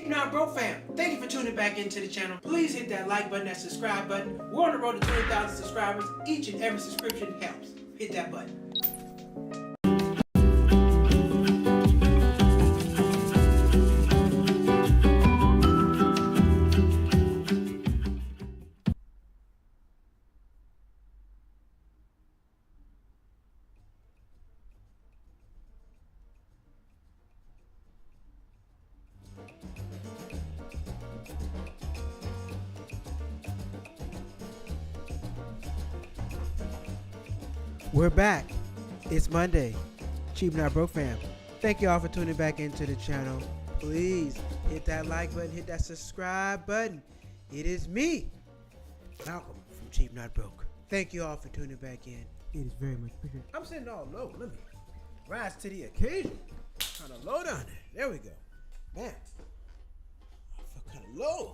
Cheap Not Broke fam, thank you for tuning back into the channel. Please hit that like button, that subscribe button. We're on the road to 20,000 subscribers. Each and every subscription helps. Hit that button. We're back. It's Monday. Cheap Not Broke fam. Thank you all for tuning back into the channel. Please hit that like button, hit that subscribe button. It is me, Malcolm from Cheap Not Broke. Thank you all for tuning back in. It is very much appreciated. I'm sitting all low. Let me rise to the occasion. Kind of low down there. There we go. Man, I feel kind of low.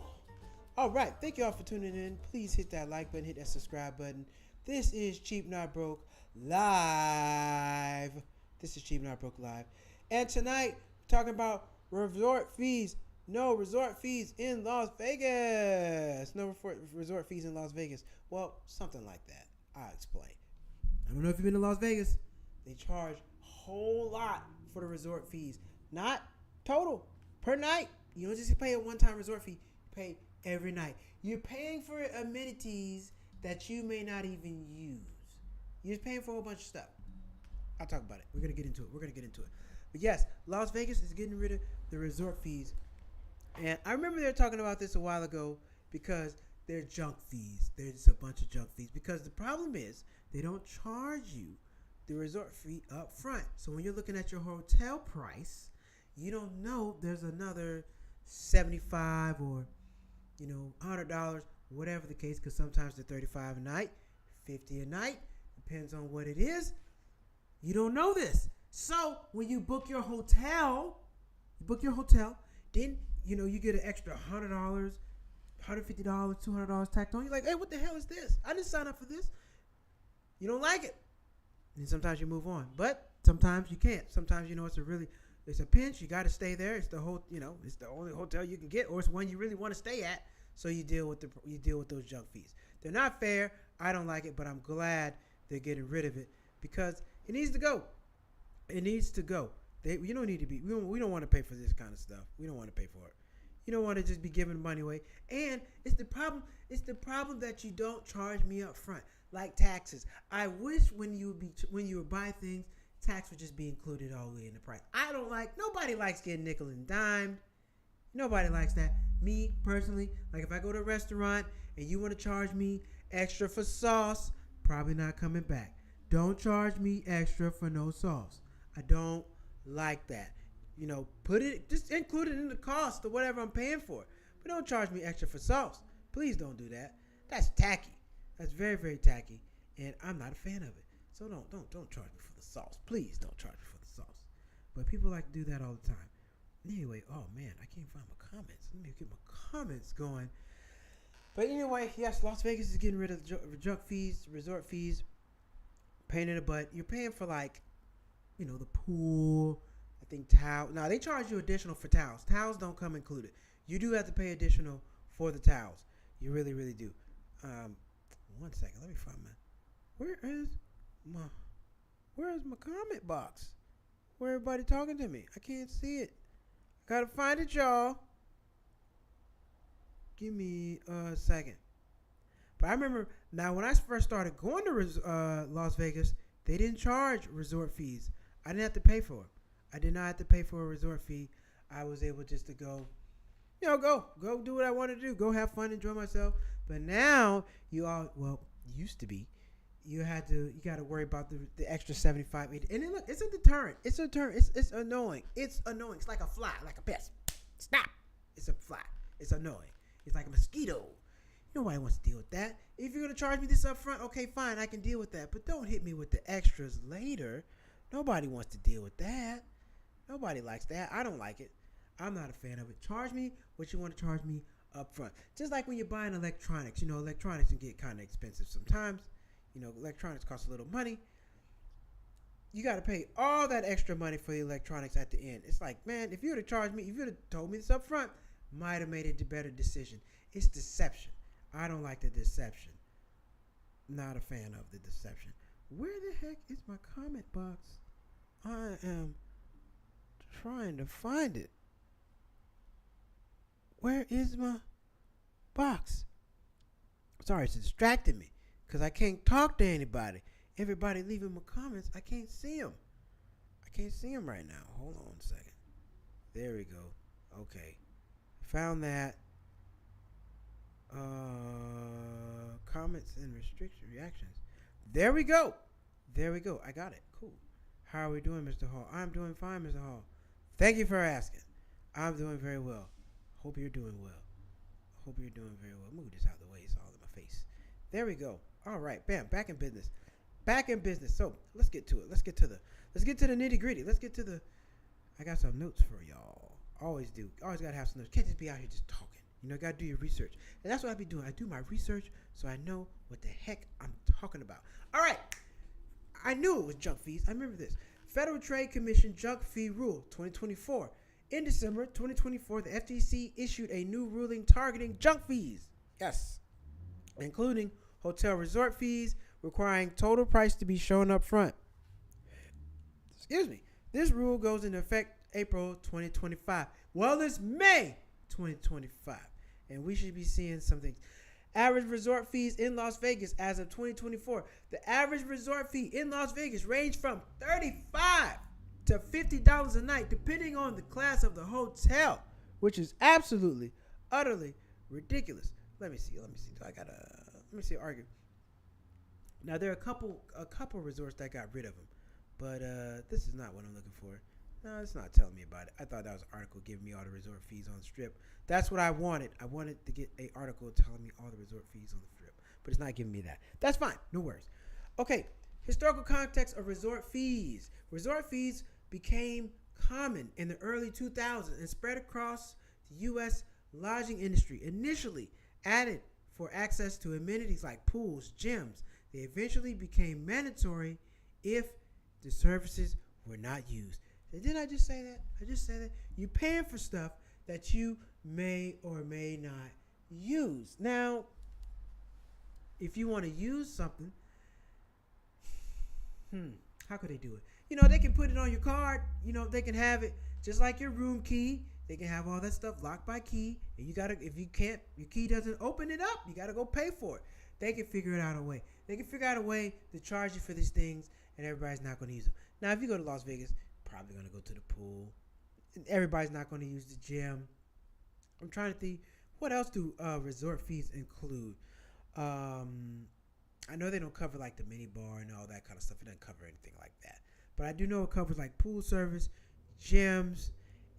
All right. Thank you all for tuning in. Please hit that like button, hit that subscribe button. This is Cheap Not Broke Live. This is Cheap Not Broke Live. And tonight, talking about resort fees. No resort fees in Las Vegas. No resort fees in Las Vegas. Well, something like that. I'll explain. I don't know if you've been to Las Vegas. They charge a whole lot for the resort fees. Not total. Per night. You don't just pay a one-time resort fee. You pay every night. You're paying for amenities that you may not even use. You're just paying for a whole bunch of stuff. I'll talk about it. We're going to get into it. But yes, Las Vegas is getting rid of the resort fees. And I remember they were talking about this a while ago because they're junk fees. There's a bunch of junk fees. Because the problem is they don't charge you the resort fee up front. So when you're looking at your hotel price, you don't know there's another $75 or $100, whatever the case, because sometimes they're $35 a night, $50 a night, depends on what it is. You don't know this. So when you book your hotel, then you get an extra $100, $150, $200 tacked on. You're like, hey, what the hell is this? I didn't sign up for this. You don't like it. And sometimes you move on. But sometimes you can't. Sometimes it's a pinch. You got to stay there. It's the whole, it's the only hotel you can get, or it's one you really want to stay at. So you deal with those junk fees. They're not fair. I don't like it, but I'm glad they're getting rid of it because it needs to go. It needs to go. We don't want to pay for this kind of stuff. We don't want to pay for it. You don't want to just be giving money away. And it's the problem. It's the problem that you don't charge me up front, like taxes. I wish when you would buy things, tax would just be included all the way in the price. Nobody likes getting nickel and dimed. Nobody likes that. Me, personally, like if I go to a restaurant and you want to charge me extra for sauce, probably not coming back. Don't charge me extra for no sauce. I don't like that. Just include it in the cost of whatever I'm paying for. But don't charge me extra for sauce. Please don't do that. That's tacky. That's very, very tacky. And I'm not a fan of it. So don't charge me for the sauce. Please don't charge me for the sauce. But people like to do that all the time. Anyway, oh man, I can't find my comments. Let me get my comments going. But anyway, yes, Las Vegas is getting rid of junk fees, resort fees, pain in the butt. You're paying for the pool, I think towel. Now, they charge you additional for towels. Towels don't come included. You do have to pay additional for the towels. You really, really do. 1 second, let me find where is my comment box? Where everybody talking to me? I can't see it. Gotta find it, y'all. Give me a second. But I remember now when I first started going to Las Vegas, they didn't charge resort fees. I didn't have to pay for it. I did not have to pay for a resort fee. I was able just to go do what I wanted to do. Go have fun, enjoy myself. But now used to be. You got to worry about the extra 75, 80. And then look, it's a deterrent. It's annoying. It's annoying. It's like a fly, like a pest. Stop. It's a fly. It's annoying. It's like a mosquito. Nobody wants to deal with that. If you're going to charge me this up front, okay, fine, I can deal with that. But don't hit me with the extras later. Nobody wants to deal with that. Nobody likes that. I don't like it. I'm not a fan of it. Charge me what you want to charge me up front. Just like when you're buying electronics. Electronics can get kind of expensive sometimes. Electronics cost a little money. You got to pay all that extra money for the electronics at the end. It's like, man, if you would have charged me, if you would have told me this up front, might have made a better decision. It's deception. I don't like the deception. Not a fan of the deception. Where the heck is my comment box? I am trying to find it. Where is my box? Sorry, it's distracting me because I can't talk to anybody. Everybody leaving my comments, I can't see them. I can't see them right now. Hold on a second. There we go. Okay. Found that. Comments and reactions. There we go. There we go. I got it. Cool. How are we doing, Mr. Hall? I'm doing fine, Mr. Hall. Thank you for asking. I'm doing very well. Hope you're doing well. Hope you're doing very well. Move this out of the way. It's all in my face. There we go. All right. Bam. Back in business. Back in business. So let's get to it. Let's get to the nitty gritty. Let's get to the. I got some notes for y'all. Always do. Always gotta have some notes. Can't just be out here just talking. You know, gotta do your research. And that's what I be doing. I do my research so I know what the heck I'm talking about. All right. I knew it was junk fees. I remember this. Federal Trade Commission Junk Fee Rule 2024. In December 2024, the FTC issued a new ruling targeting junk fees. Yes. Including hotel resort fees, requiring total price to be shown up front. Excuse me. This rule goes into effect April 2025. Well, it's May 2025. And we should be seeing something. Average resort fees in Las Vegas as of 2024. The average resort fee in Las Vegas ranged from $35 to $50 a night, depending on the class of the hotel, which is absolutely, utterly ridiculous. Let me see. Let me see. Argue. Now there are a couple resorts that got rid of them, but this is not what I'm looking for. No, it's not telling me about it. I thought that was an article giving me all the resort fees on the Strip. That's what I wanted. I wanted to get an article telling me all the resort fees on the Strip, but it's not giving me that. That's fine. No worries. Okay. Historical context of resort fees. Resort fees became common in the early 2000s and spread across the U.S. lodging industry. Initially added for access to amenities like pools, gyms, they eventually became mandatory if the services were not used. Didn't I just say that? I just said that. You're paying for stuff that you may or may not use. Now, if you want to use something, how could they do it? You know, they can put it on your card. You know, they can have it just like your room key. They can have all that stuff locked by key. And you gotta, if you can't, your key doesn't open it up, you gotta go pay for it. They can figure it out a way. They can figure out a way to charge you for these things, and everybody's not going to use them. Now, if you go to Las Vegas, probably going to go to the pool. And everybody's not going to use the gym. I'm trying to think, what else do resort fees include? I know they don't cover like the mini bar and all that kind of stuff. It doesn't cover anything like that. But I do know it covers like pool service, gyms,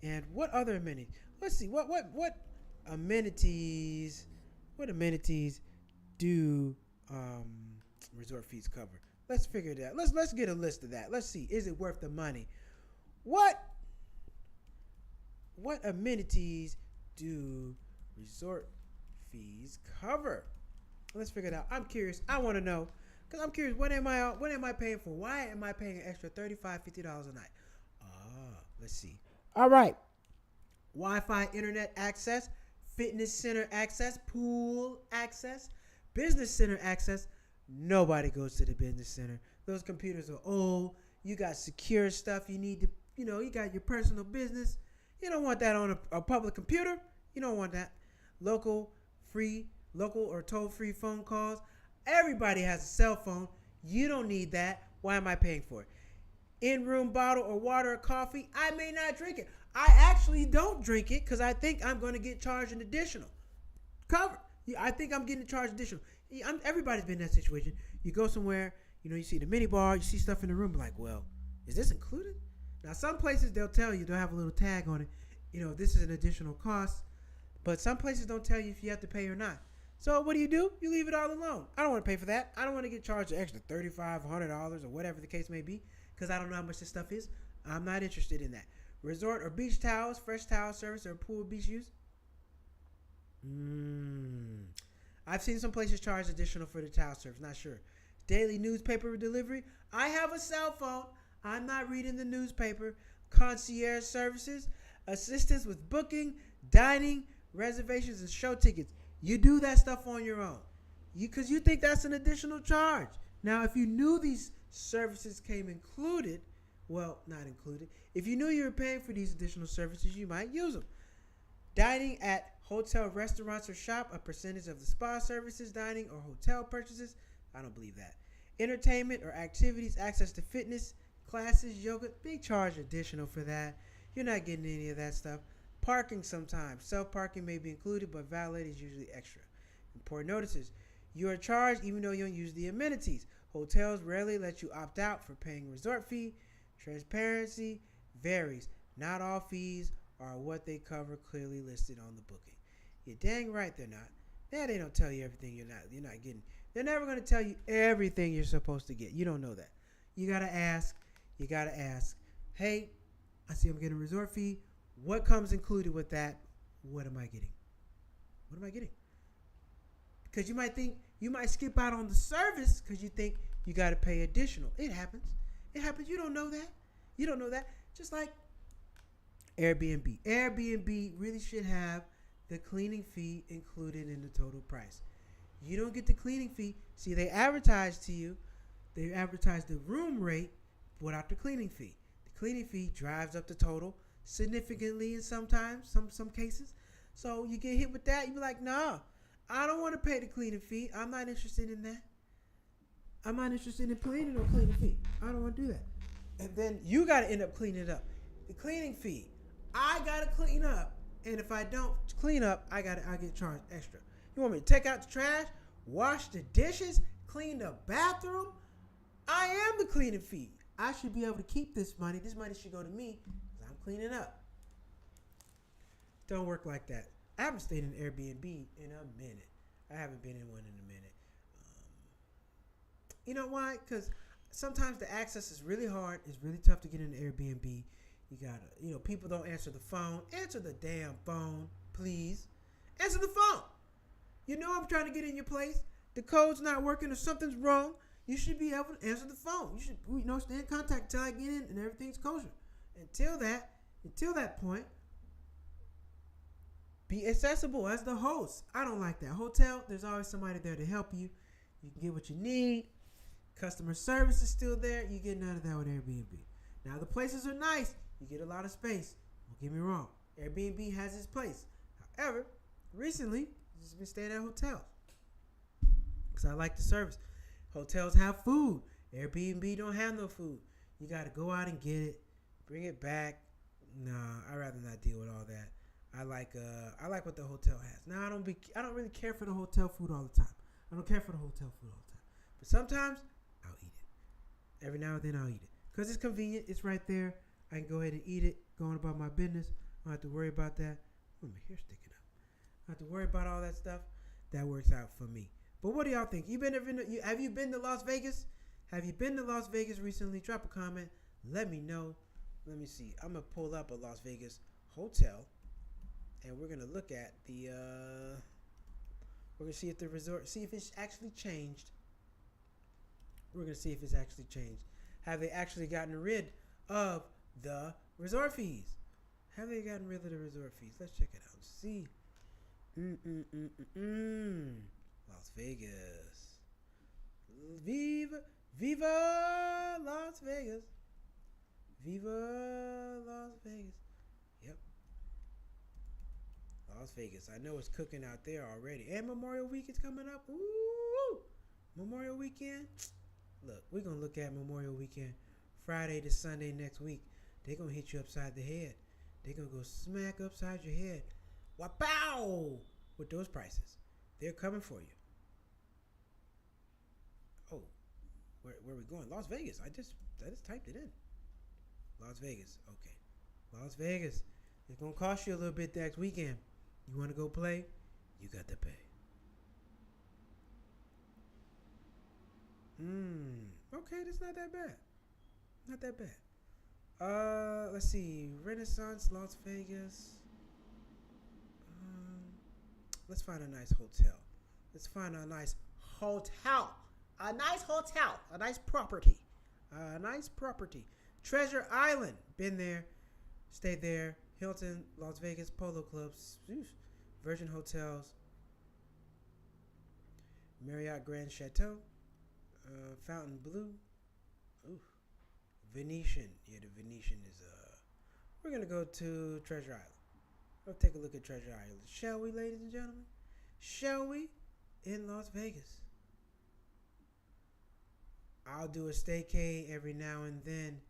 and what other amenities? Let's see. What amenities do resort fees cover? Let's figure that. Let's get a list of that. Let's see. Is it worth the money? What amenities do resort fees cover? Let's figure it out. I'm curious. I want to know because I'm curious. What am I paying for? Why am I paying an extra $35, $50 a night? Let's see. All right. Wi-Fi internet access, fitness center access, pool access, business center access. Nobody goes to the business center. Those computers are old. You got secure stuff you need to, you got your personal business. You don't want that on a public computer. You don't want that. Local or toll-free phone calls. Everybody has a cell phone. You don't need that. Why am I paying for it? In-room bottle or water or coffee. I may not drink it. I actually don't drink it because I think I'm going to get charged an additional cover. I think I'm getting charged additional. Everybody's been in that situation. You go somewhere, you see the mini bar, you see stuff in the room, like, well, is this included? Now, some places they'll tell you, they'll have a little tag on it. This is an additional cost. But some places don't tell you if you have to pay or not. So what do? You leave it all alone. I don't want to pay for that. I don't want to get charged an extra $35, $100 or whatever the case may be because I don't know how much this stuff is. I'm not interested in that. Resort or beach towels, fresh towel service, or pool beach use. I've seen some places charge additional for the towel service. Not sure. Daily newspaper delivery. I have a cell phone. I'm not reading the newspaper. Concierge services. Assistance with booking, dining, reservations and show tickets. You do that stuff on your own. Because you think that's an additional charge. Now, if you knew these services came included, well, not included. If you knew you were paying for these additional services, you might use them. Dining at hotel restaurants or shop, a percentage of the spa services, dining or hotel purchases. I don't believe that. Entertainment or activities, access to fitness, classes, yoga, big charge additional for that. You're not getting any of that stuff. Parking sometimes. Self-parking may be included, but valet is usually extra. Important notices. You are charged even though you don't use the amenities. Hotels rarely let you opt out for paying resort fee. Transparency varies. Not all fees are what they cover clearly listed on the booking. You're dang right they're not. Yeah, they don't tell you everything you're not getting. They're never going to tell you everything you're supposed to get. You don't know that. You got to ask. Hey, I see I'm getting a resort fee. What comes included with that? What am I getting? Because you might skip out on the service because you think you got to pay additional. It happens. You don't know that. Just like Airbnb. Airbnb really should have the cleaning fee included in the total price. You don't get the cleaning fee. See, they advertise to you. They advertise the room rate without the cleaning fee. The cleaning fee drives up the total significantly in some cases. So you get hit with that. You be like, nah, I don't want to pay the cleaning fee. I'm not interested in that. I'm not interested in paying no cleaning fee. I don't want to do that. And then you got to end up cleaning it up. The cleaning fee, I got to clean up. And if I don't clean up, I get charged extra. You want me to take out the trash, wash the dishes, clean the bathroom? I am the cleaning fee. I should be able to keep this money. This money should go to me because I'm cleaning up. Don't work like that. I haven't stayed in Airbnb in a minute. I haven't been in one in a minute. You know why? Because sometimes the access is really hard. It's really tough to get into Airbnb. You gotta, people don't answer the phone. Answer the damn phone, please. Answer the phone. You know I'm trying to get in your place. The code's not working or something's wrong. You should be able to answer the phone. You should, stay in contact until I get in and everything's kosher. Until that point, be accessible as the host. I don't like that. Hotel, there's always somebody there to help you. You can get what you need. Customer service is still there. You get none of that with Airbnb. Now, the places are nice. You get a lot of space. Don't get me wrong. Airbnb has its place. However, recently, I've just been staying at hotels because I like the service. Hotels have food. Airbnb don't have no food. You got to go out and get it, bring it back. Nah, I'd rather not deal with all that. I like what the hotel has. Now, I don't really care for the hotel food all the time. I don't care for the hotel food all the time. But sometimes I'll eat it. Every now and then I'll eat it because it's convenient. It's right there. I can go ahead and eat it, go on about my business. I don't have to worry about that. Oh, my hair's sticking up. I don't have to worry about all that stuff. That works out for me. But what do y'all think? Have you been to Las Vegas? Have you been to Las Vegas recently? Drop a comment. Let me know. Let me see. I'm going to pull up a Las Vegas hotel. And we're going to look at we're going to see if the resort, see if it's actually changed. We're going to see if it's actually changed. Have they actually gotten rid of the resort fees? Have they gotten rid of the resort fees? Let's check it out. See. Las Vegas. Viva Las Vegas. Viva Las Vegas. Yep. Las Vegas. I know it's cooking out there already. And Memorial Week is coming up. Ooh. Memorial Weekend. Look, we're going to look at Memorial Weekend Friday to Sunday next week. They're going to hit you upside the head. They're going to go smack upside your head. Wow! With those prices. They're coming for you. Oh, where are we going? Las Vegas. I just typed it in. Las Vegas. Okay. Las Vegas. It's going to cost you a little bit next weekend. You want to go play? You got to pay. Okay, that's not that bad. Not that bad. Let's see. Renaissance, Las Vegas. Let's find a nice hotel. Let's find a nice hotel. A nice hotel. A nice property. Treasure Island. Been there. Stayed there. Hilton, Las Vegas, Polo Clubs. Virgin Hotels, Marriott Grand Chateau, Fountain Blue, ooh, Venetian. Yeah, the Venetian is We're gonna go to Treasure Island. Let's take a look at Treasure Island, shall we, ladies and gentlemen? Shall we? In Las Vegas. I'll do a staycay every now and then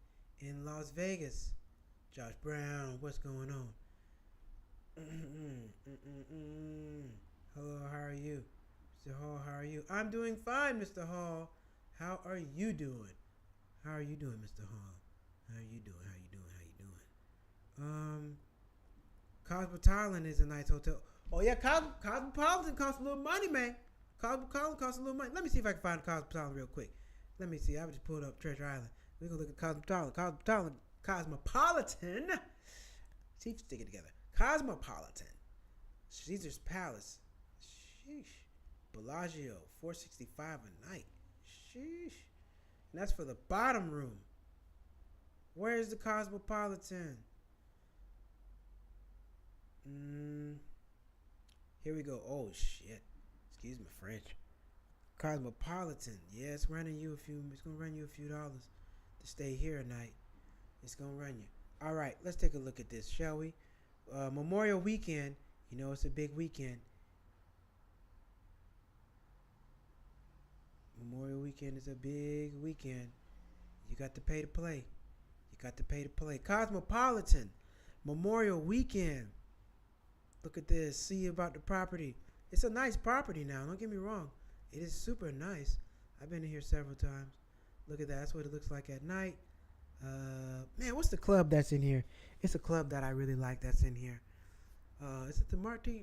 in Las Vegas. Josh Brown, what's going on? Hello, how are you? Mr. Hall, how are you? I'm doing fine, Mr. Hall. How are you doing? How are you doing, Mr. Hall? How are you doing? How you doing? How you doing? Cosmopolitan is a nice hotel. Oh yeah, Cosmopolitan costs a little money, man. Cosmopolitan costs a little money. Let me see if I can find Cosmopolitan real quick. Let me see. I just pulled up Treasure Island. We're gonna look at Cosmopolitan. See, stick it together. Cosmopolitan. Caesar's Palace. Sheesh. Bellagio, $465 a night. Sheesh. And that's for the bottom room. Where is the Cosmopolitan? Here we go. Oh shit. Excuse my French. Cosmopolitan. Yeah, it's gonna run you a few dollars to stay here a night. It's gonna run you. Alright, let's take a look at this, shall we? Memorial Weekend. You know it's a big weekend. Memorial Weekend is a big weekend. You got to pay to play. Cosmopolitan. Memorial Weekend. Look at this. See about the property. It's a nice property now. Don't get me wrong. It is super nice. I've been in here several times. Look at that. That's what it looks like at night. Man, what's the club that's in here? It's a club that I really like that's in here. Is it the Marquis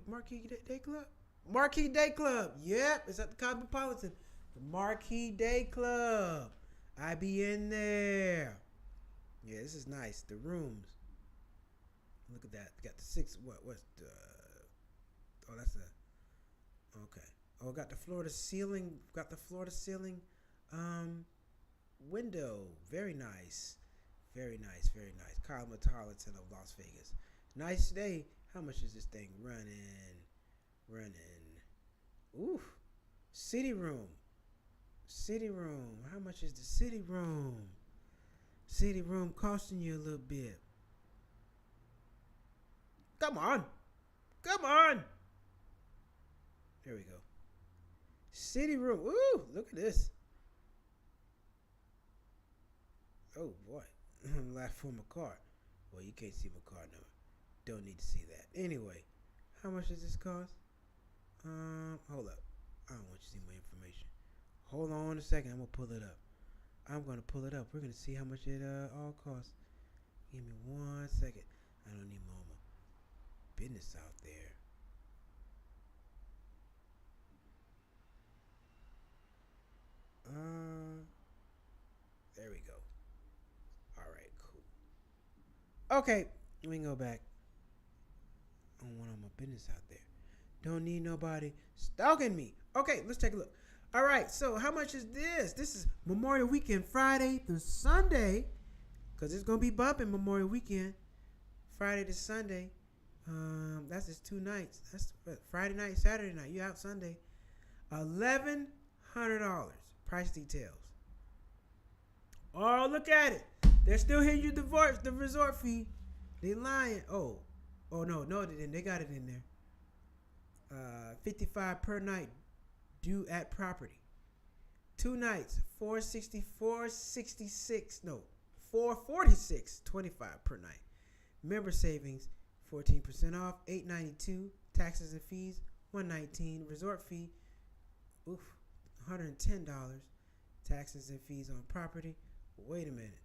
Day Club? Marquis Day Club. Yep. It's at the Cosmopolitan. The Marquis Day Club. I be in there. Yeah, this is nice. The rooms. Look at that. Got the six. What's the? Oh, that's a. Okay. Oh, got the floor to ceiling. Window. Very nice. Very nice. Cosmopolitan of Las Vegas. Nice day. How much is this thing running? Ooh. City room. How much is the city room? City room costing you a little bit. Come on. There we go. City room. Ooh, look at this. Oh boy. Last for my card. Well, you can't see my card number. Don't need to see that. Anyway, how much does this cost? Hold up. I don't want you to see my information. Hold on a second. I'm gonna pull it up. We're gonna see how much it all costs. Give me 1 second. I don't need more business out there. There we go. All right, cool. Okay, we can go back. I don't want all my business out there. Don't need nobody stalking me. Okay, let's take a look. All right, so how much is this? This is Memorial Weekend, Friday through Sunday, because it's going to be bumping Memorial Weekend, Friday to Sunday. That's just 2 nights. That's Friday night, Saturday night. You out Sunday. $1,100. Price details. Oh, look at it. They're still hitting you the resort fee. They lying. Oh no, they didn't. They got it in there. $55 per night due at property. 2 nights, $446. No, $446.25 per night. Member savings, 14% off, $892. Taxes and fees, $119. Resort fee, $110. Taxes and fees on property. Wait a minute.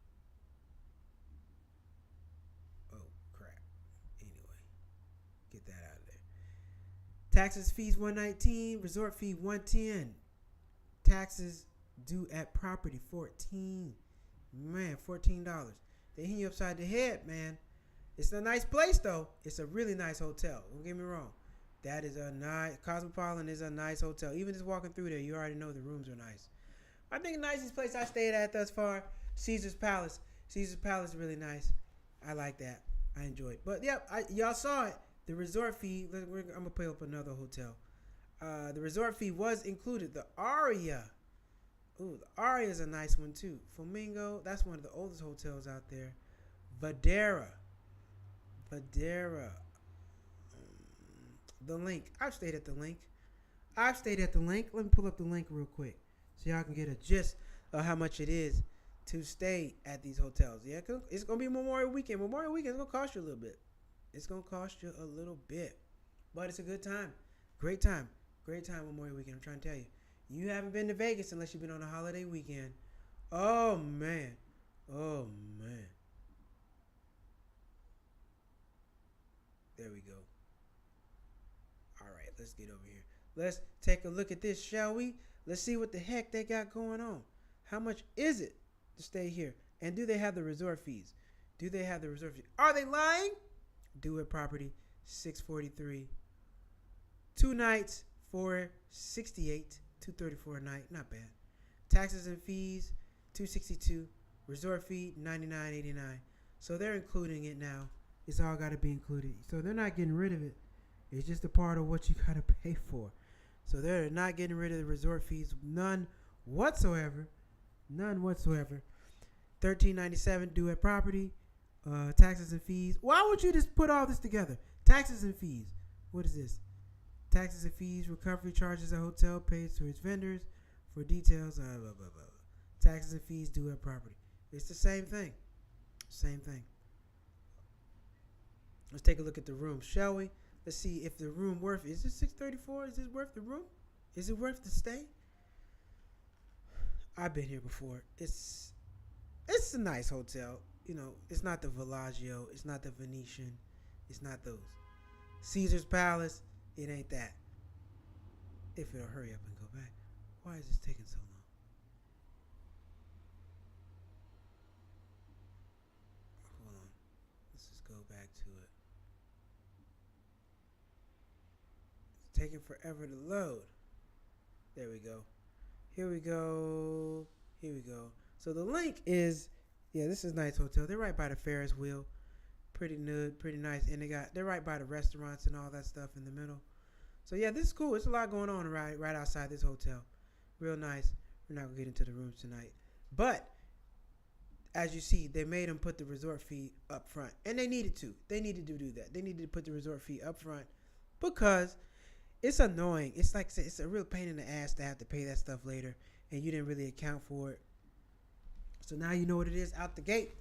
Oh crap. Anyway, get that out of there. Taxes, fees, $119. Resort fee, $110. Taxes due at property, $14. Man, $14. They hit you upside the head, man. It's a nice place though. It's a really nice hotel. Don't get me wrong. That is a nice Cosmopolitan is a nice hotel. Even just walking through there, you already know the rooms are nice. I think the nicest place I stayed at thus far, Caesar's Palace. Caesar's Palace is really nice. I like that. I enjoy it. But yep, y'all saw it. The resort fee. I'm gonna put up another hotel. The resort fee was included. The Aria. Ooh, the Aria is a nice one too. Flamingo. That's one of the oldest hotels out there. Vadera. Vadera. The Link. I've stayed at the Link. Let me pull up the link real quick so y'all can get a gist of how much it is to stay at these hotels. Yeah, it's going to be Memorial Weekend. Memorial Weekend is going to cost you a little bit. It's going to cost you a little bit. But it's a good time. Great time. Great time Memorial Weekend. I'm trying to tell you. You haven't been to Vegas unless you've been on a holiday weekend. Oh, man. Oh, man. There we go. All right, let's get over here. Let's take a look at this, shall we? Let's see what the heck they got going on. How much is it to stay here? And do they have the resort fees? Are they lying? Do It Property, $643. 2 nights, $468, $234 a night. Not bad. Taxes and fees, $262. Resort fee, $99.89. So they're including it now. It's all got to be included. So they're not getting rid of it. It's just a part of what you got to pay for. So they're not getting rid of the resort fees. None whatsoever. $13.97 due at property. Taxes and fees. Why would you just put all this together? Taxes and fees. What is this? Taxes and fees. Recovery charges a hotel pays to its vendors. For details. Blah, blah, blah. Taxes and fees due at property. It's the same thing. Let's take a look at the room, shall we? Let's see if the room worth. Is this $634? Is this worth the room? Is it worth the stay? I've been here before. It's a nice hotel. You know, it's not the Bellagio. It's not the Venetian. It's not those. Caesar's Palace. It ain't that. If it'll hurry up and go back. Why is this taking so long? Hold on. Let's just go back to it. It's taking forever to load. There we go. Here we go. So the link is, yeah, this is a nice hotel. They're right by the Ferris wheel. Pretty nice. And they're right by the restaurants and all that stuff in the middle. So yeah, this is cool. It's a lot going on right outside this hotel. Real nice. We're not going to get into the rooms tonight. But as you see, they made them put the resort fee up front. And they needed to. They needed to do that. They needed to put the resort fee up front because it's annoying. It's like, it's a real pain in the ass to have to pay that stuff later. And you didn't really account for it. So now you know what it is out the gate,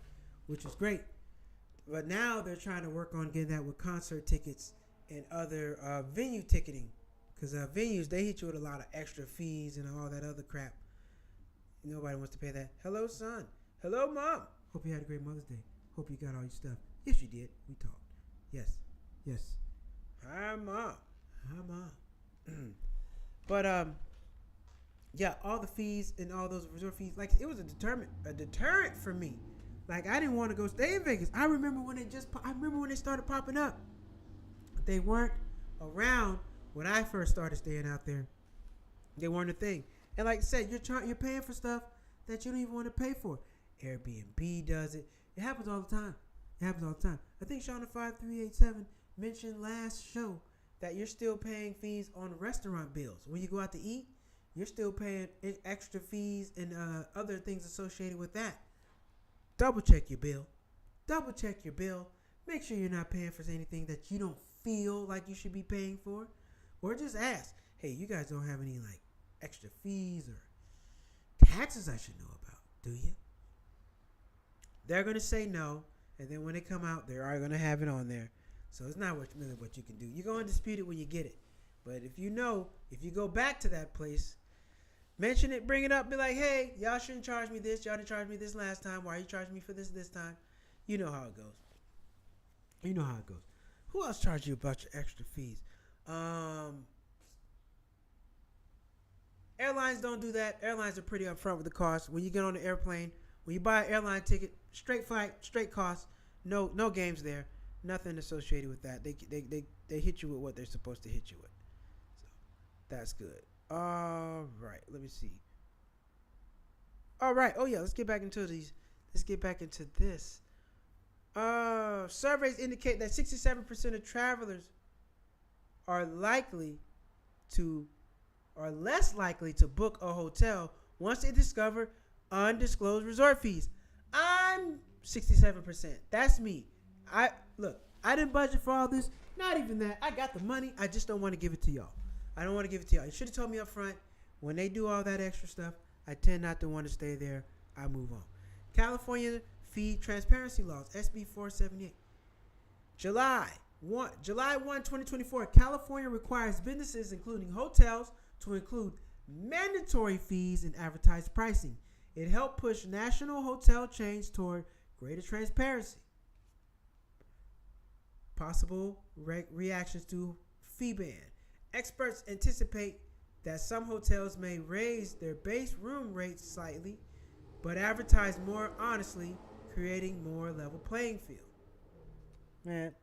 which is great. But now they're trying to work on getting that with concert tickets and other venue ticketing. Because venues, they hit you with a lot of extra fees and all that other crap. Nobody wants to pay that. Hello, son. Hello, mom. Hope you had a great Mother's Day. Hope you got all your stuff. Yes, you did. We talked. Yes. Hi, mom. But, yeah, all the fees and all those resort fees, like, it was a deterrent for me. Like, I didn't want to go stay in Vegas. I remember when they started popping up. They weren't around when I first started staying out there. They weren't a thing. And like I said, you're paying for stuff that you don't even want to pay for. Airbnb does it. It happens all the time. I think Shauna5387 mentioned last show that you're still paying fees on restaurant bills. When you go out to eat, you're still paying extra fees and other things associated with that. Double check your bill. Make sure you're not paying for anything that you don't feel like you should be paying for. Or just ask, hey, you guys don't have any like extra fees or taxes I should know about, do you? They're going to say no. And then when they come out, they are going to have it on there. So it's not really what you can do. You're going to dispute it when you get it. But if you go back to that place, mention it, bring it up, be like, hey, y'all shouldn't charge me this. Y'all didn't charge me this last time. Why are you charging me for this time? You know how it goes. Who else charged you about your extra fees? Airlines don't do that. Airlines are pretty upfront with the cost. When you get on the airplane, when you buy an airline ticket, straight flight, straight cost, no games there. Nothing associated with that. They hit you with what they're supposed to hit you with. So that's good. All right, let me see. All right. Oh yeah, let's get back into these. Let's get back into this. Surveys indicate that 67% of travelers are likely to are less likely to book a hotel once they discover undisclosed resort fees. I'm 67%. That's me. I didn't budget for all this. Not even that. I got the money. I just don't want to give it to y'all. I don't want to give it to y'all. You should have told me up front. When they do all that extra stuff, I tend not to want to stay there. I move on. California Fee Transparency Laws, SB 478. July 1, 2024, California requires businesses, including hotels, to include mandatory fees in advertised pricing. It helped push national hotel chains toward greater transparency. Possible reactions to fee ban. Experts anticipate that some hotels may raise their base room rates slightly, but advertise more honestly, creating more level playing field. Man,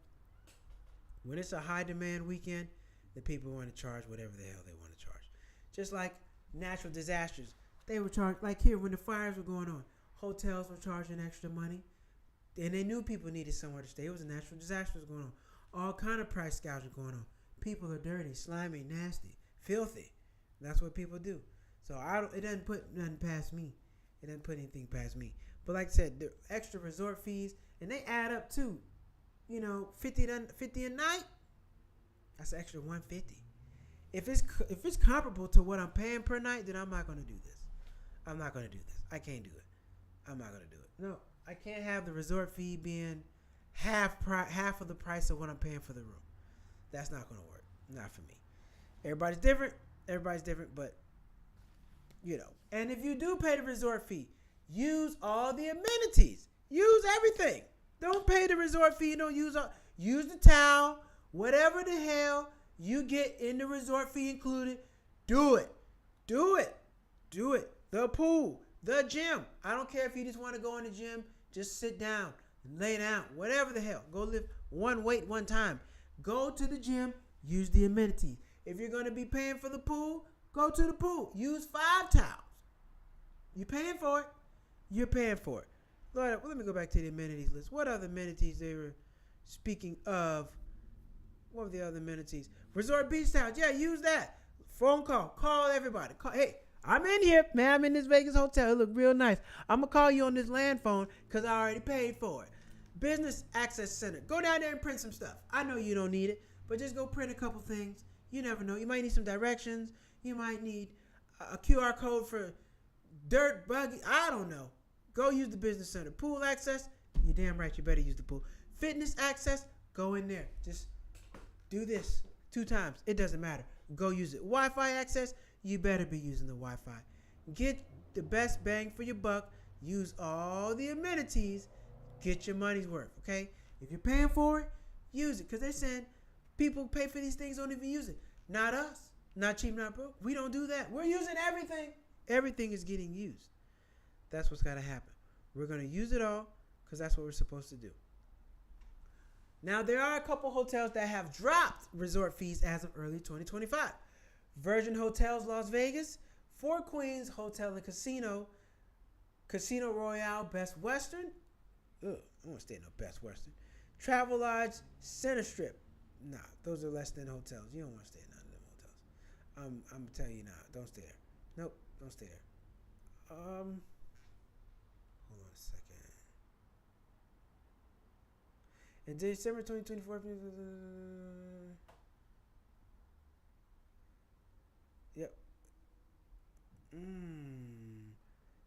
when it's a high demand weekend, the people want to charge whatever the hell they want to charge. Just like natural disasters, they were charged, like here when the fires were going on, hotels were charging extra money, and they knew people needed somewhere to stay. It was a natural disaster was going on. All kind of price gouging going on. People are dirty, slimy, nasty, filthy. That's what people do. So it doesn't put nothing past me. It doesn't put anything past me. But like I said, the extra resort fees, and they add up too. You know, 50 a night, that's an extra $150. If it's comparable to what I'm paying per night, then I'm not going to do this. I'm not going to do this. I can't do it. I'm not going to do it. No, I can't have the resort fee being half of the price of what I'm paying for the room. That's not going to work. Not for me. Everybody's different, but you know. And if you do pay the resort fee, use all the amenities. Use everything. Don't pay the resort fee. Don't use the towel. Whatever the hell you get in the resort fee included, do it. Do it. Do it. The pool, the gym. I don't care if you just want to go in the gym. Just sit down, lay down, whatever the hell. Go lift one weight one time. Go to the gym. Use the amenities. If you're going to be paying for the pool, go to the pool. Use 5 towels. You're paying for it. You're paying for it. Lord, let me go back to the amenities list. What other amenities they were speaking of? What were the other amenities? Resort beach towels. Yeah, use that. Phone call. Call everybody. Hey, I'm in here, man. I'm in this Vegas hotel. It look real nice. I'm going to call you on this land phone because I already paid for it. Business Access Center. Go down there and print some stuff. I know you don't need it, but just go print a couple things. You never know. You might need some directions. You might need a QR code for dirt, buggy. I don't know. Go use the business center. Pool access. You're damn right. You better use the pool. Fitness access. Go in there. Just do this 2 times. It doesn't matter. Go use it. Wi-Fi access. You better be using the Wi-Fi. Get the best bang for your buck. Use all the amenities. Get your money's worth. Okay? If you're paying for it, use it. Because they're saying people pay for these things, don't even use it. Not us. Not cheap, not broke. We don't do that. We're using everything. Everything is getting used. That's what's got to happen. We're going to use it all because that's what we're supposed to do. Now, there are a couple hotels that have dropped resort fees as of early 2025. Virgin Hotels Las Vegas, Four Queens Hotel and Casino, Casino Royale Best Western. Ugh, I don't want to stay in no Best Western. Travelodge Center Strip. Nah, those are less than hotels. You don't want to stay in none of them hotels. I'm telling you now, don't stay there. Nope, don't stay there. Hold on a second. In December 2024. Yep.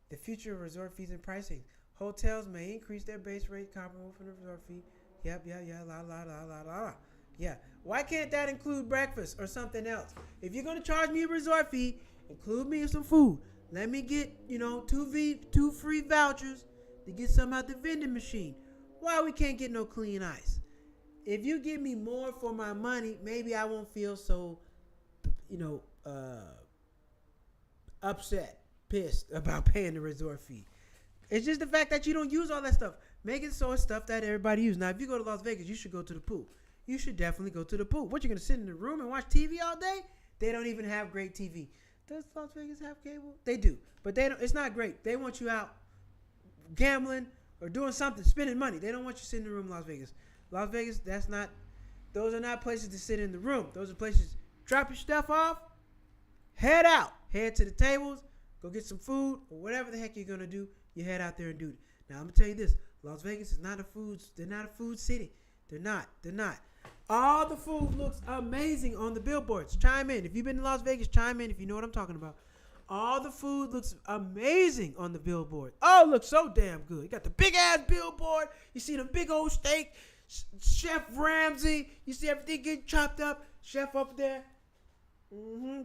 The future of resort fees and pricing. Hotels may increase their base rate comparable for the resort fee. Yep, la. Yeah. Why can't that include breakfast or something else? If you're going to charge me a resort fee, include me in some food. Let me get, 2 free vouchers to get some out the vending machine. Why we can't get no clean ice? If you give me more for my money, maybe I won't feel so, upset, pissed about paying the resort fee. It's just the fact that you don't use all that stuff. Make it so it's stuff that everybody uses. Now, if you go to Las Vegas, you should go to the pool. You should definitely go to the pool. What, you're going to sit in the room and watch TV all day? They don't even have great TV. Does Las Vegas have cable? They do. But they don't. It's not great. They want you out gambling or doing something, spending money. They don't want you sitting in the room in Las Vegas. Las Vegas, that's not Those are not places to sit in the room. Those are places, drop your stuff off, head out. Head to the tables, go get some food, or whatever the heck you're going to do. You head out there and do it. Now, I'm going to tell you this. Las Vegas is not a food, they're not a food city. They're not. All the food looks amazing on the billboards. Chime in. If you've been to Las Vegas, chime in if you know what I'm talking about. All the food looks amazing on the billboard. Oh, it looks so damn good. You got the big ass billboard. You see the big old steak. Chef Ramsay. You see everything getting chopped up. Chef up there.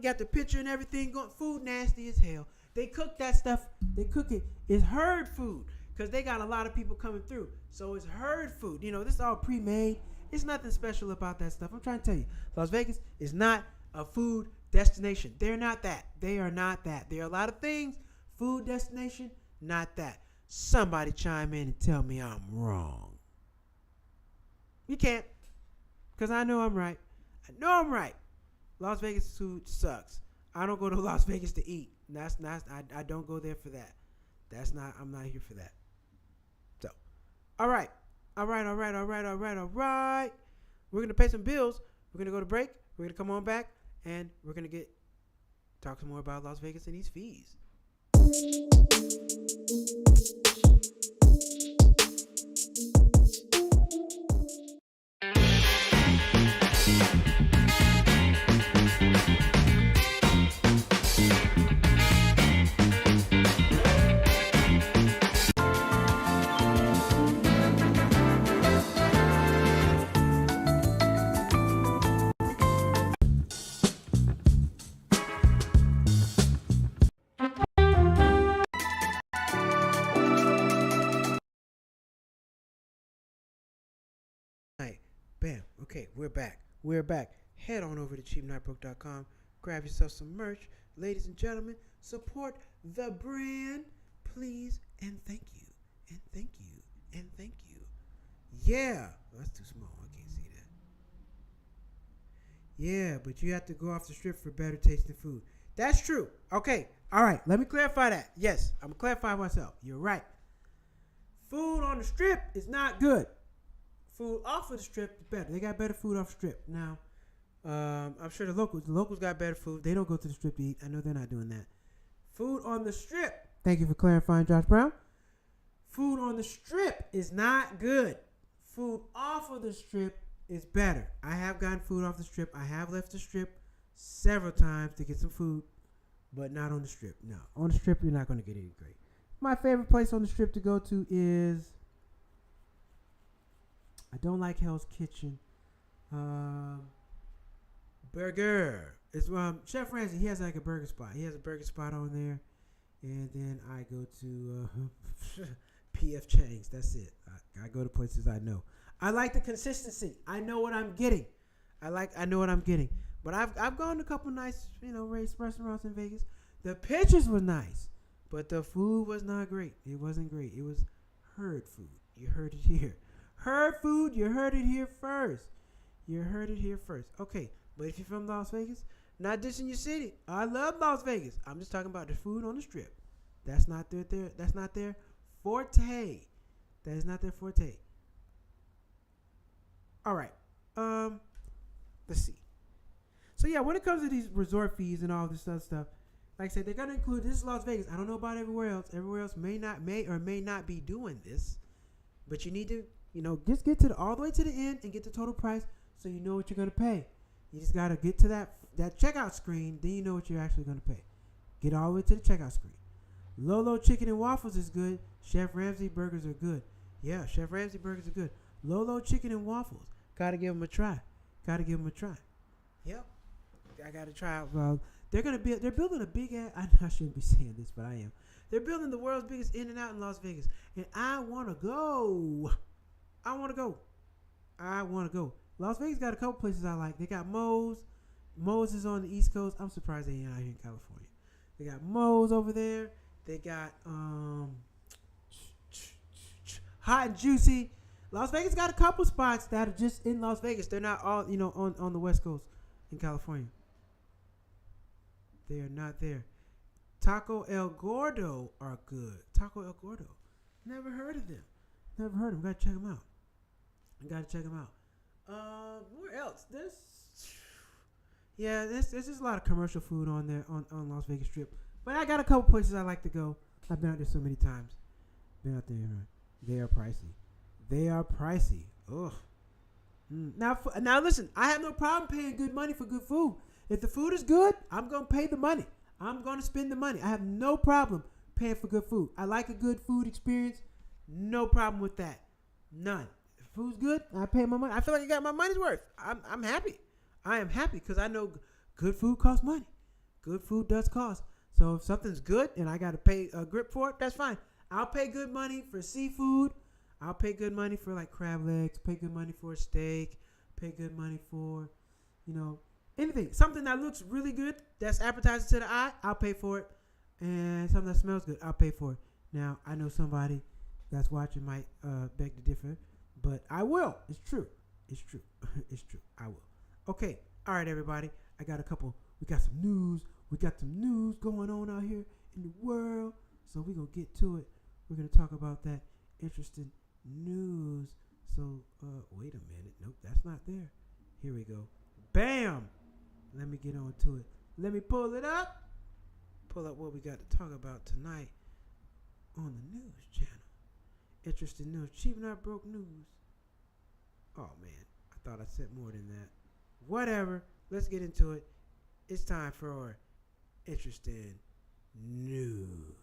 Got the picture and everything going. Food nasty as hell. They cook that stuff. They cook it. It's herd food because they got a lot of people coming through. So it's herd food. You know, this is all pre-made. It's nothing special about that stuff. I'm trying to tell you. Las Vegas is not a food destination. They're not that. They are not that. There are a lot of things. Food destination, not that. Somebody chime in and tell me I'm wrong. You can't. Because I know I'm right. I know I'm right. Las Vegas food sucks. I don't go to Las Vegas to eat. That's not. I don't go there for that. That's not. I'm not here for that. So, all right. We're gonna pay some bills. We're gonna go to break. We're gonna come on back, and we're gonna talk some more about Las Vegas and these fees. Bam. Okay, we're back. Head on over to cheapnotbroke.com. Grab yourself some merch. Ladies and gentlemen, support the brand, please, and thank you. Yeah. That's too small. I can't see that. Yeah, but you have to go off the strip for better tasting food. That's true. Okay. All right. Let me clarify that. Yes, I'm going to clarify myself. You're right. Food on the strip is not good. Food off of the strip is better. They got better food off the strip. Now, I'm sure the locals got better food. They don't go to the strip to eat. I know they're not doing that. Food on the strip. Thank you for clarifying, Josh Brown. Food on the strip is not good. Food off of the strip is better. I have gotten food off the strip. I have left the strip several times to get some food, but not on the strip. No, on the strip, you're not going to get any great. My favorite place on the strip to go to is... I don't like Hell's Kitchen. Burger. It's Chef Ramsay. He has like a burger spot. He has a burger spot on there, and then I go to P.F. Chang's. That's it. I go to places I know. I like the consistency. I know what I'm getting. I know what I'm getting. But I've gone to a couple nice restaurants in Vegas. The pictures were nice, but the food was not great. It wasn't great. It was herd food. You heard it here. Herd food, you heard it here first. Okay, but if you're from Las Vegas, not dissing your city. I love Las Vegas. I'm just talking about the food on the strip. That's not their forte. That is not their forte. All right. Let's see. So yeah, when it comes to these resort fees and all this other stuff, like I said, they're gonna include, this is Las Vegas. I don't know about everywhere else. Everywhere else may or may not be doing this, but you need to, just get to all the way to the end and get the total price so you know what you're going to pay. You just got to get to that checkout screen, then you know what you're actually going to pay. Get all the way to the checkout screen. Lolo Chicken and Waffles is good. Chef Ramsay burgers are good. Yeah, Chef Ramsay burgers are good. Lolo Chicken and Waffles. Got to give them a try. Yep. I got to try out. They're building a big ass, I shouldn't be saying this, but I am. They're building the world's biggest In-N-Out in Las Vegas. And I want to go. Las Vegas got a couple places I like. They got Moe's. Moe's is on the East Coast. I'm surprised they ain't out here in California. They got Moe's over there. They got Hot and Juicy. Las Vegas got a couple spots that are just in Las Vegas. They're not all, on the West Coast in California. They are not there. Taco El Gordo are good. Taco El Gordo. Never heard of them. Gotta check them out. Where else? There's just a lot of commercial food on there on Las Vegas Strip. But I got a couple places I like to go. I've been out there so many times. Been out there. They are pricey. They are pricey. Ugh. Now listen. I have no problem paying good money for good food. If the food is good, I'm gonna pay the money. I'm gonna spend the money. I have no problem paying for good food. I like a good food experience. No problem with that. None. If food's good, I pay my money. I feel like I got my money's worth. I'm happy. I am happy because I know good food costs money. Good food does cost. So if something's good and I got to pay a grip for it, that's fine. I'll pay good money for seafood. I'll pay good money for like crab legs. Pay good money for a steak. Pay good money for, anything. Something that looks really good, that's appetizing to the eye, I'll pay for it. And something that smells good, I'll pay for it. Now, I know somebody that's watching might beg to differ, but I will. It's true. It's true. It's true. I will. Okay. All right, everybody. We got some news. We got some news going on out here in the world. So we're going to get to it. We're going to talk about that interesting news. So, wait a minute. Nope, that's not there. Here we go. Bam! Let me get on to it. Let me pull it up. Pull up what we got to talk about tonight on the news channel. Interesting news. Cheap Not Broke news. Oh, man. I thought I said more than that. Whatever. Let's get into it. It's time for our interesting news.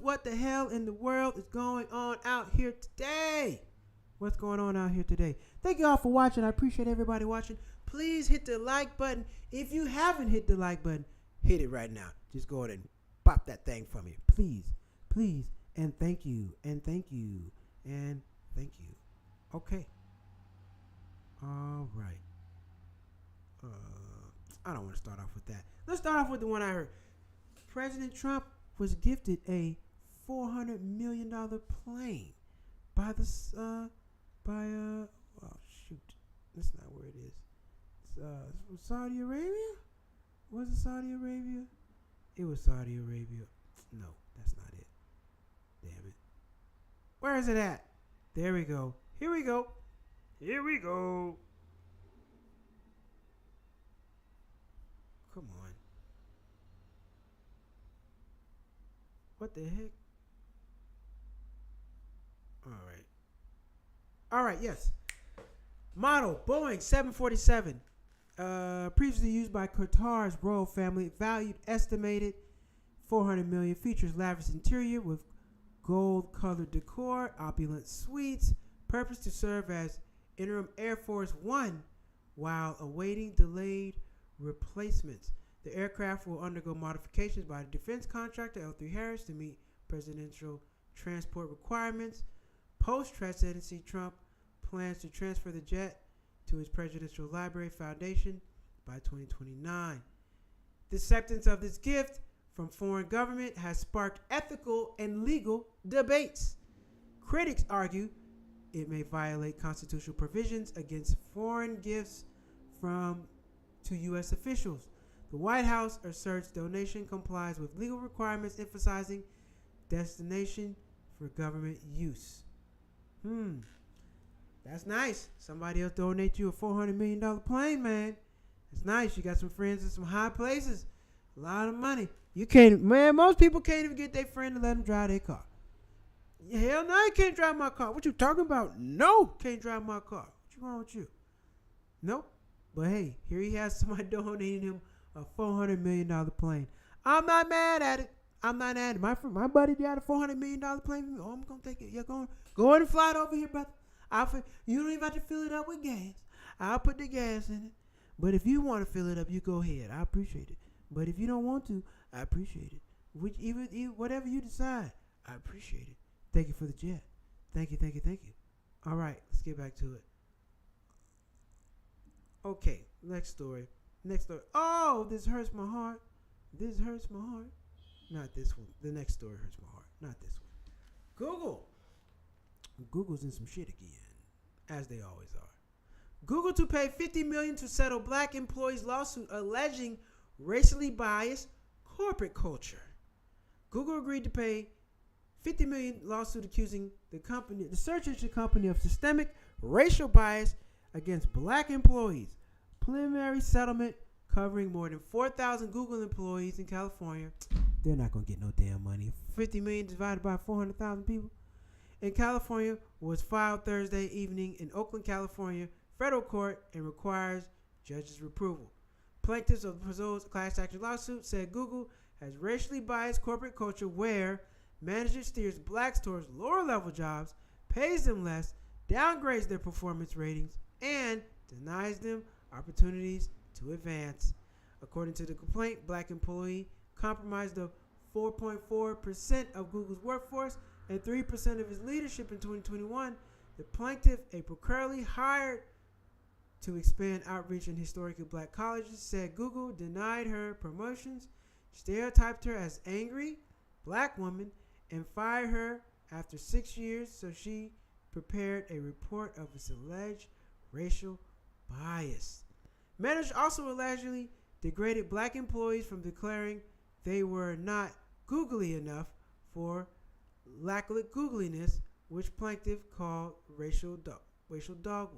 What the hell in the world is going on out here today? What's going on out here today? Thank you all for watching. I appreciate everybody watching. Please hit the like button. If you haven't hit the like button, hit it right now. Just go ahead and pop that thing for me. Please. Please. And thank you. And thank you. And thank you. Okay. All right. I don't want to start off with that. Let's start off with the one I heard. President Trump was gifted a $400 million plane by that's not where it is. It's Saudi Arabia? Was it Saudi Arabia? It was Saudi Arabia. No, that's not it. Damn it. Where is it at? There we go. Here we go. Here we go. Come on. What the heck? All right, yes. Model Boeing 747. Previously used by Qatar's royal family. Valued, estimated $400 million. Features lavish interior with gold-colored decor, opulent suites. Purpose to serve as interim Air Force One while awaiting delayed replacements. The aircraft will undergo modifications by the defense contractor L3Harris to meet presidential transport requirements. Post-presidency, Trump plans to transfer the jet to his Presidential Library Foundation by 2029. The acceptance of this gift from foreign government has sparked ethical and legal debates. Critics argue it may violate constitutional provisions against foreign gifts to U.S. officials. The White House asserts donation complies with legal requirements emphasizing destination for government use. That's nice. Somebody else donate you a $400 million plane, man. It's nice. You got some friends in some high places. A lot of money. Most people can't even get their friend to let them drive their car. Hell no, you can't drive my car. What you talking about? No, can't drive my car. What's wrong with you? Nope. But hey, here he has somebody donating him a $400 million plane. I'm not mad at it. My buddy got a $400 million plane. Oh, I'm going to take it. Yeah, go ahead and fly it over here, brother. You don't even have to fill it up with gas. I'll put the gas in it. But if you want to fill it up, you go ahead. I appreciate it. But if you don't want to, I appreciate it. Whatever you decide, I appreciate it. Thank you for the jet. Thank you. All right, let's get back to it. Okay, next story. Oh, this hurts my heart. Not this one. The next story hurts my heart. Not this one. Google's in some shit again, as they always are. Google to pay $50 million to settle black employees' lawsuit alleging racially biased corporate culture. Google agreed to pay $50 million lawsuit accusing the search engine company of systemic racial bias against black employees. Preliminary settlement covering more than 4,000 Google employees in California. They're not going to get no damn money. $50 million divided by 400,000 people. In California was filed Thursday evening in Oakland, California, federal court and requires judges' approval. Plaintiffs of the proposed class action lawsuit said Google has racially biased corporate culture where management steers blacks towards lower-level jobs, pays them less, downgrades their performance ratings, and denies them opportunities to advance. According to the complaint, black employee comprised of 4.4% of Google's workforce and 3% of its leadership in 2021. The plaintiff, April Curley, hired to expand outreach in historically black colleges, said Google denied her promotions, stereotyped her as angry black woman, and fired her after 6 years, so she prepared a report of its alleged racial bias. Managers also allegedly degraded black employees from declaring they were not googly enough for lackluster googliness, which plaintiff called racial dog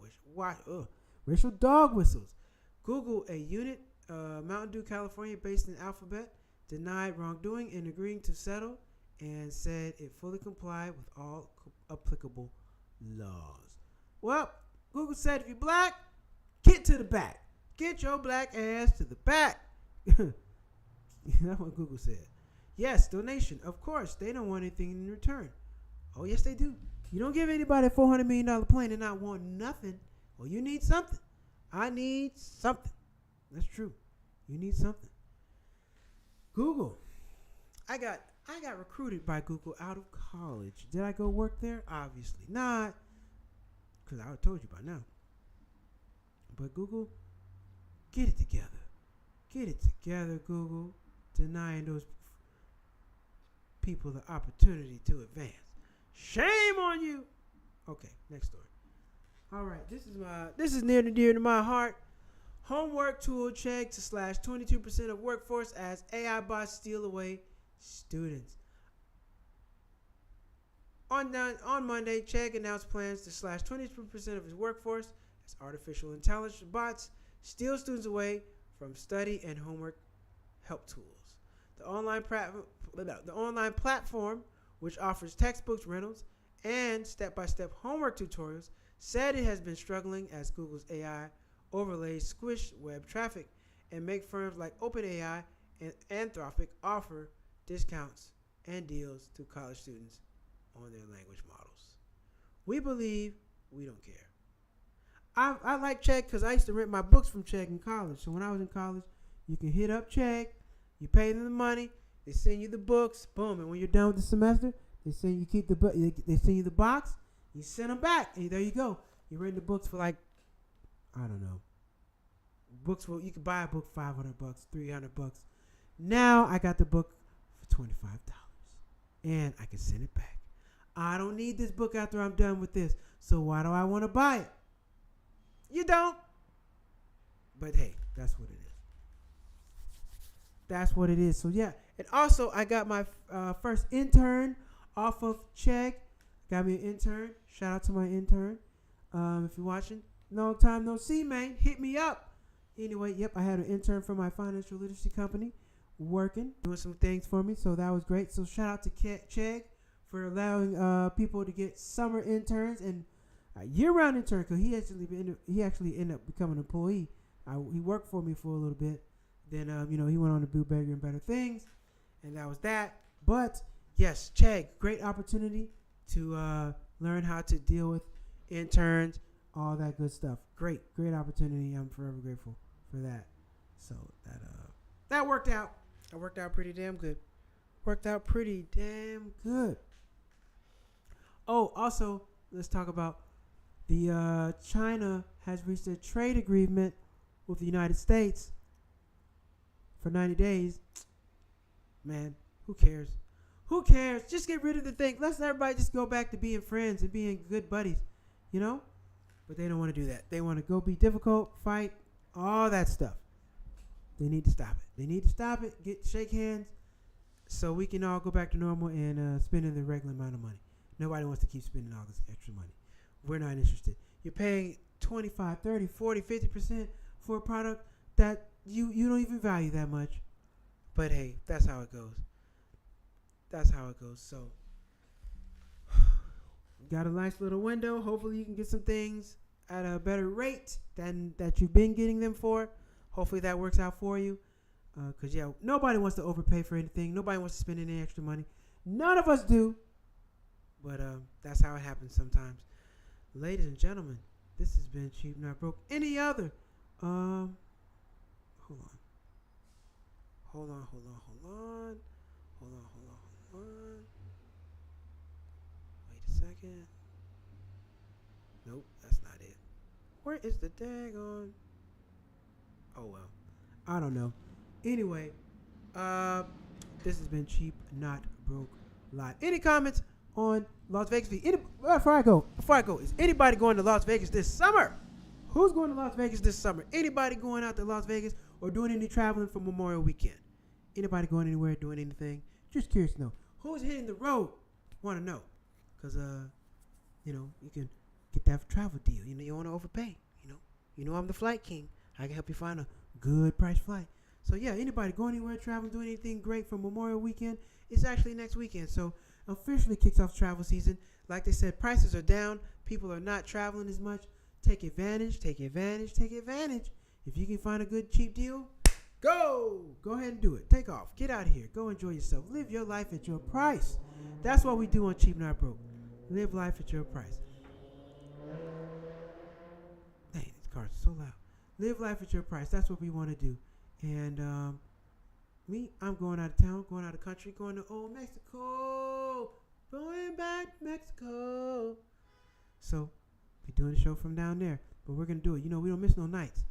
whistles. Google, a unit, Mountain Dew, California, based in Alphabet, denied wrongdoing and agreeing to settle, and said it fully complied with all applicable laws. Well, Google said if you're black, get to the back. Get your black ass to the back. That's what Google said. Yes, donation. Of course, they don't want anything in return. Oh, yes, they do. You don't give anybody a $400 million plane and not want nothing. Well, you need something. I need something. That's true. You need something. Google. I got recruited by Google out of college. Did I go work there? Obviously not, because I would have told you by now. But Google, get it together. Get it together, Google. Denying those people the opportunity to advance. Shame on you. Okay, next story. All right, this is near and dear to my heart. Homework tool check to slash 22% of workforce as AI bots steal away students. On Monday, Chegg announced plans to slash 22% of his workforce as artificial intelligence bots steal students away from study and homework help tools. The online platform, which offers textbooks rentals and step-by-step homework tutorials, said it has been struggling as Google's AI overlays squish web traffic and make firms like OpenAI and Anthropic offer discounts and deals to college students on their language models. We believe we don't care. I like Chegg because I used to rent my books from Chegg in college. So when I was in college, you can hit up Chegg, you pay them the money, they send you the books, boom, and when you're done with the semester, they send you the box, you send them back, and there you go. You're renting the books for like, I don't know. You could buy a book $500, $300. Now I got the book for $25, and I can send it back. I don't need this book after I'm done with this, so why do I want to buy it? You don't. But hey, that's what it is. That's what it is. So yeah, and also I got my first intern off of Chegg. Got me an intern. Shout out to my intern. If you're watching, long time no see, man. Hit me up. Anyway, yep, I had an intern from my financial literacy company working, doing some things for me. So that was great. So shout out to Chegg for allowing people to get summer interns and a year-round intern, because he actually ended up becoming an employee. He worked for me for a little bit. Then he went on to do bigger and better things, and that was that. But yes, Chegg, great opportunity to learn how to deal with interns, all that good stuff. Great opportunity. I'm forever grateful for that. So that worked out. That worked out pretty damn good. Oh, also, let's talk about the China has reached a trade agreement with the United States for 90 days. Man, who cares? Who cares? Just get rid of the thing. Let's everybody just go back to being friends and being good buddies. You know? But they don't want to do that. They want to go be difficult, fight, all that stuff. They need to stop it. They need to stop it, shake hands, so we can all go back to normal and spending the regular amount of money. Nobody wants to keep spending all this extra money. We're not interested. You're paying 25, 30, 40, 50% for a product that you don't even value that much. But hey, that's how it goes. That's how it goes. So, got a nice little window. Hopefully you can get some things at a better rate than that you've been getting them for. Hopefully that works out for you. Because, nobody wants to overpay for anything. Nobody wants to spend any extra money. None of us do. But that's how it happens sometimes. Ladies and gentlemen, this has been Cheap Not Broke. Any other? Hold on. Wait a second. Nope, that's not it. Where is the daggone? Oh well, I don't know. Anyway, this has been Cheap Not Broke Live. Any comments on Las Vegas? Before I go, is anybody going to Las Vegas this summer? Who's going to Las Vegas this summer? Anybody going out to Las Vegas or doing any traveling for Memorial Weekend? Anybody going anywhere, doing anything? Just curious to know. Who's hitting the road? Want to know. Because, you can get that travel deal. You don't want to overpay. You know I'm the flight king. I can help you find a good price flight. So, anybody going anywhere, traveling, doing anything great for Memorial Weekend? It's actually next weekend. So, officially kicks off travel season. Like they said, prices are down. People are not traveling as much. Take advantage. If you can find a good, cheap deal, go ahead and do it. Take off. Get out of here. Go enjoy yourself. Live your life at your price. That's what we do on Cheap Not Broke. Live life at your price. Dang, these cars are so loud. Live life at your price. That's what we want to do. And I'm going out of town, going out of country, going to old Mexico. Going back to Mexico. So, we're doing the show from down there. But we're going to do it. We don't miss no nights.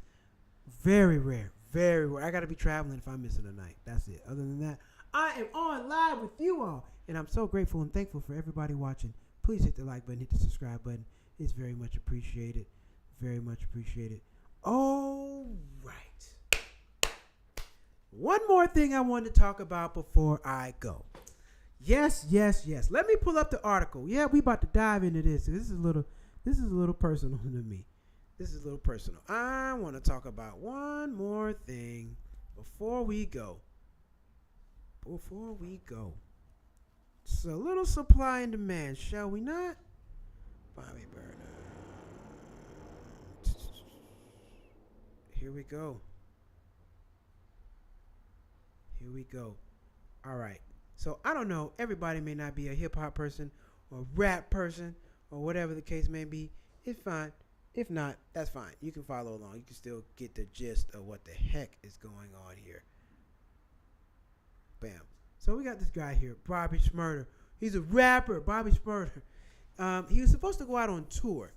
Very rare. Very rare. I got to be traveling if I'm missing a night. That's it. Other than that, I am on live with you all. And I'm so grateful and thankful for everybody watching. Please hit the like button, hit the subscribe button. It's very much appreciated. Very much appreciated. All right. One more thing I wanted to talk about before I go. Yes. Let me pull up the article. Yeah, we about to dive into this. This is a little personal to me. I want to talk about one more thing before we go. It's a little supply and demand, shall we not? Bobby Burner. Here we go. All right. So I don't know. Everybody may not be a hip hop person or rap person or whatever the case may be. It's fine. If not, that's fine. You can follow along. You can still get the gist of what the heck is going on here. Bam. So we got this guy here, Bobby Shmurda. He's a rapper, Bobby Shmurda. He was supposed to go out on tour.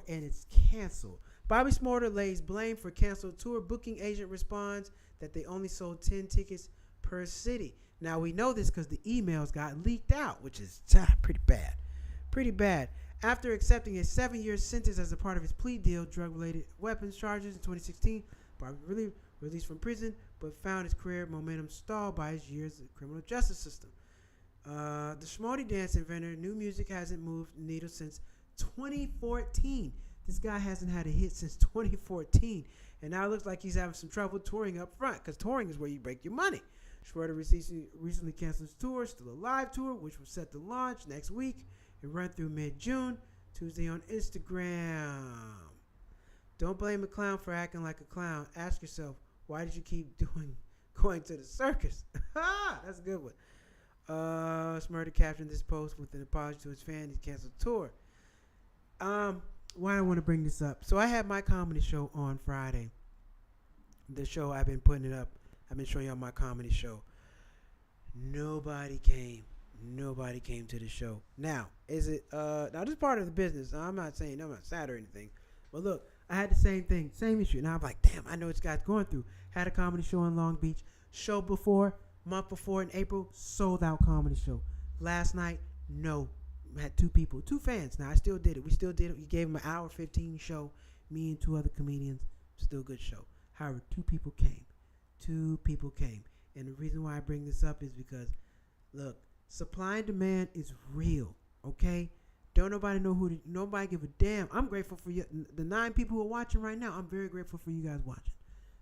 And it's canceled. Bobby Shmurda lays blame for canceled tour. Booking agent responds that they only sold 10 tickets per city. Now, we know this because the emails got leaked out, which is pretty bad. After accepting a 7-year sentence as a part of his plea deal, drug-related weapons charges in 2016, Bobby really released from prison, but found his career momentum stalled by his years in the criminal justice system. The Shmurda dance inventor, new music hasn't moved the needle since 2014. This guy hasn't had a hit since 2014, and now it looks like he's having some trouble touring up front, because touring is where you break your money. Shmurda recently canceled his tour, still a live tour, which was set to launch next week and run through mid-June, Tuesday on Instagram. Don't blame a clown for acting like a clown. Ask yourself, why did you keep going to the circus? That's a good one. Shmurda captioned this post with an apology to his fan. He canceled the tour. Why I want to bring this up? So I had my comedy show on Friday. The show I've been putting it up. I've been showing y'all my comedy show. Nobody came to the show. Now, is it now this is part of the business. I'm not saying I'm not sad or anything. But look, I had the same thing, same issue. And I'm like, damn, I know what this guy's going through. Had a comedy show in Long Beach. Month before in April, sold out comedy show. Last night, no had two fans. Now I still did it. We still did it. We gave them an hour 15 show. Me and 2 other comedians. Still a good show. However, 2 people came. 2 people came. And the reason why I bring this up is because, look, supply and demand is real. Okay? Don't nobody know nobody give a damn. I'm grateful for you, the 9 people who are watching right now. I'm very grateful for you guys watching.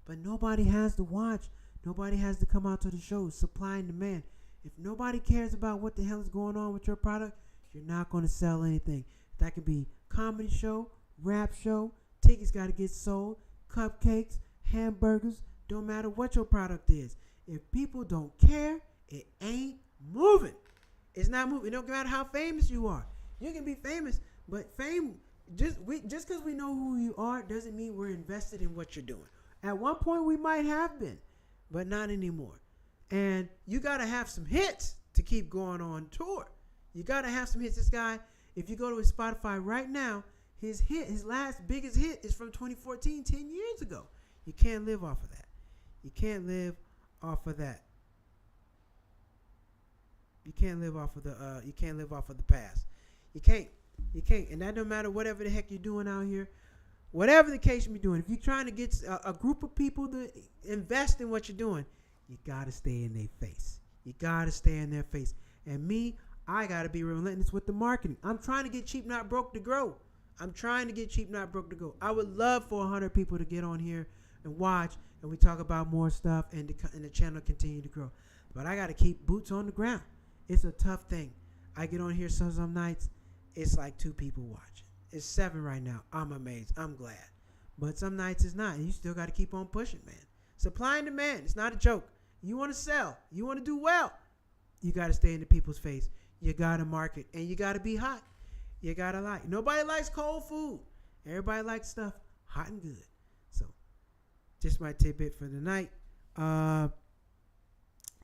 But nobody has to watch. Nobody has to come out to the show. Supply and demand. If nobody cares about what the hell is going on with your product, you're not going to sell anything. That could be comedy show, rap show, tickets got to get sold, cupcakes, hamburgers, don't matter what your product is. If people don't care, it ain't moving. It's not moving. It don't matter how famous you are. You can be famous, but fame, just because we know who you are doesn't mean we're invested in what you're doing. At one point we might have been, but not anymore. And you got to have some hits to keep going on tour. You got to have some hits. This guy, if you go to his Spotify right now, his last biggest hit is from 2014, 10 years ago. You can't live off of that. You can't live off of that. You can't live off of the past. You can't. And that don't matter whatever the heck you're doing out here. Whatever the case you be doing, if you're trying to get a group of people to invest in what you're doing, you got to stay in their face. You got to stay in their face. And me, I got to be relentless with the marketing. I'm trying to get Cheap Not Broke to grow. I would love for 100 people to get on here and watch, and we talk about more stuff, and the channel continue to grow. But I got to keep boots on the ground. It's a tough thing. I get on here some nights, it's like 2 people watching. It's 7 right now. I'm amazed. I'm glad. But some nights it's not. And you still got to keep on pushing, man. Supply and demand. It's not a joke. You want to sell. You want to do well. You got to stay in the people's face. You got to market. And you got to be hot. You got to like. Nobody likes cold food. Everybody likes stuff hot and good. So, just my tidbit for the night.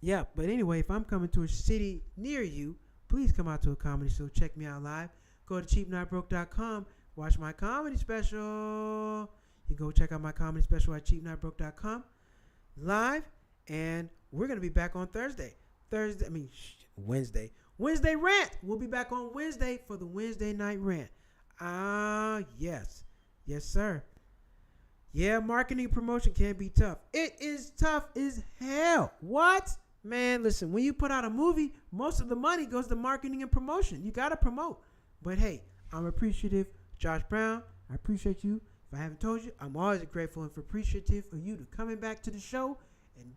Yeah, but anyway, if I'm coming to a city near you, please come out to a comedy show. Check me out live. Go to cheapnotbroke.com. Watch my comedy special. You go check out my comedy special at cheapnotbroke.com live. And we're going to be back on Wednesday. Wednesday rant. We'll be back on Wednesday for the Wednesday night rant. Yes. Yes, sir. Yeah, marketing promotion can be tough. It is tough as hell. What? Man, listen, when you put out a movie, most of the money goes to marketing and promotion. You got to promote. But hey, I'm appreciative. Josh Brown, I appreciate you. If I haven't told you, I'm always grateful and appreciative of you to coming back to the show and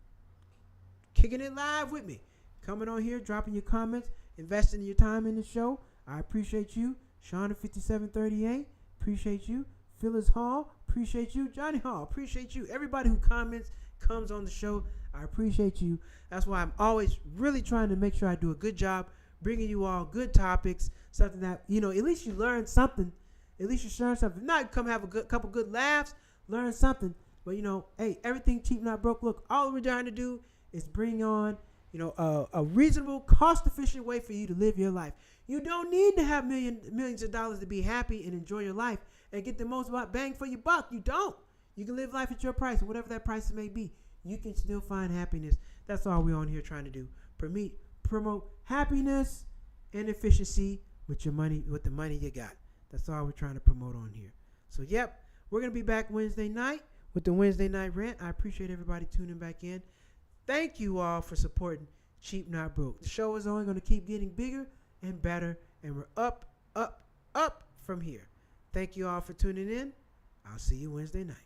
kicking it live with me. Coming on here, dropping your comments, investing your time in the show. I appreciate you. Shauna 5738, appreciate you. Phyllis Hall, appreciate you. Johnny Hall, appreciate you. Everybody who comments, comes on the show, I appreciate you. That's why I'm always really trying to make sure I do a good job bringing you all good topics, something that, at least you learn something. At least you learn something. If not, come have a couple good laughs, learn something. But, hey, everything Cheap Not Broke. Look, all we're trying to do is bring on, a reasonable, cost-efficient way for you to live your life. You don't need to have millions of dollars to be happy and enjoy your life and get the most bang for your buck. You don't. You can live life at your price, whatever that price may be. You can still find happiness. That's all we're on here trying to do. Promote happiness and efficiency with your money, with the money you got. That's all we're trying to promote on here. So, yep, we're going to be back Wednesday night with the Wednesday night rant. I appreciate everybody tuning back in. Thank you all for supporting Cheap Not Broke. The show is only going to keep getting bigger and better, and we're up, up, up from here. Thank you all for tuning in. I'll see you Wednesday night.